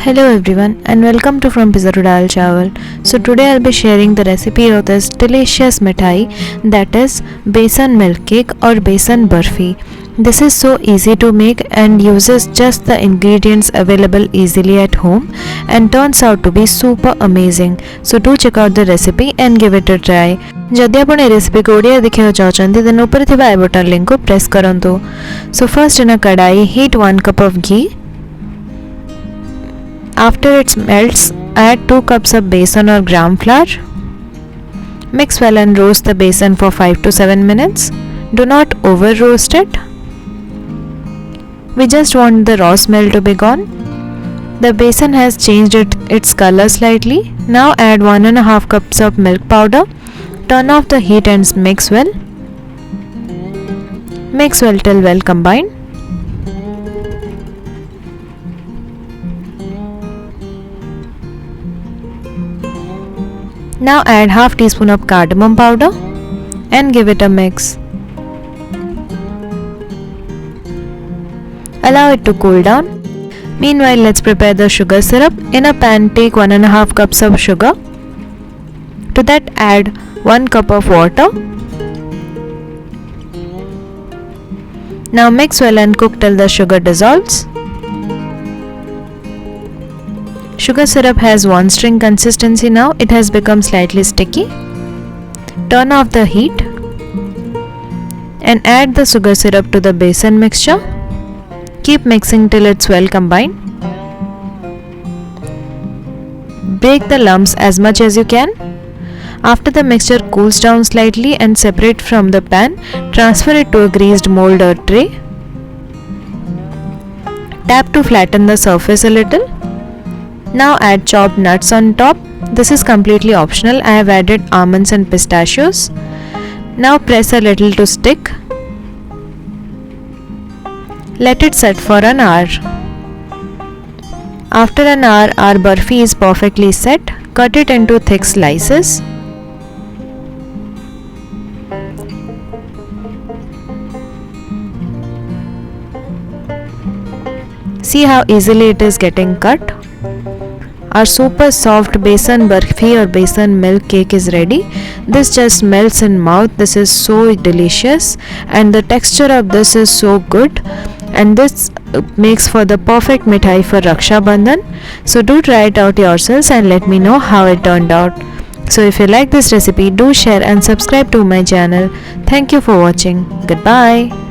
Hello everyone and welcome to frompizzatodalchawal. So today I'll be sharing the recipe of this delicious mithai, that is Besan Milk Cake or Besan Barfi. This is so easy to make and uses just the ingredients available easily at home and turns out to be super amazing. So do check out the recipe and give it a try. जदि आपण ए recipe को ओडिया देखिया चाहते then ऊपर थिबा आई button link को press करंतु. So first in a कढ़ाई heat 1 cup of ghee. After it melts, add 2 cups of besan or gram flour. Mix well and roast the besan for 5 to 7 minutes. Do not over roast it. We just want the raw smell to be gone. The besan has changed its color slightly. Now add 1.5 cups of milk powder. Turn off the heat and mix well. Mix well till well combined. Now add half teaspoon of cardamom powder and give it a mix. Allow it to cool down. Meanwhile, let's prepare the sugar syrup. In a pan, take 1.5 cups of sugar. To that add 1 cup of water. Now mix well and cook till the sugar dissolves. Sugar syrup has one string consistency now. It has become slightly sticky. Turn off the heat and add the sugar syrup to the besan mixture. Keep mixing till it's well combined. Break the lumps as much as you can. After the mixture cools down slightly and separate from the pan, transfer it to a greased mold or tray. Tap to flatten the surface a little. Now add chopped nuts on top. This is completely optional. I have added almonds and pistachios. Now press a little to stick. Let it set for an hour. After an hour, our barfi is perfectly set. Cut it into thick slices. See how easily it is getting cut. Our super soft besan barfi or besan milk cake is ready. This just melts in mouth. This is so delicious and the texture of this is so good, and this makes for the perfect mithai for Raksha Bandhan. So do try it out yourselves and let me know how it turned out. So if you like this recipe, do share and subscribe to my channel. Thank you for watching. Goodbye.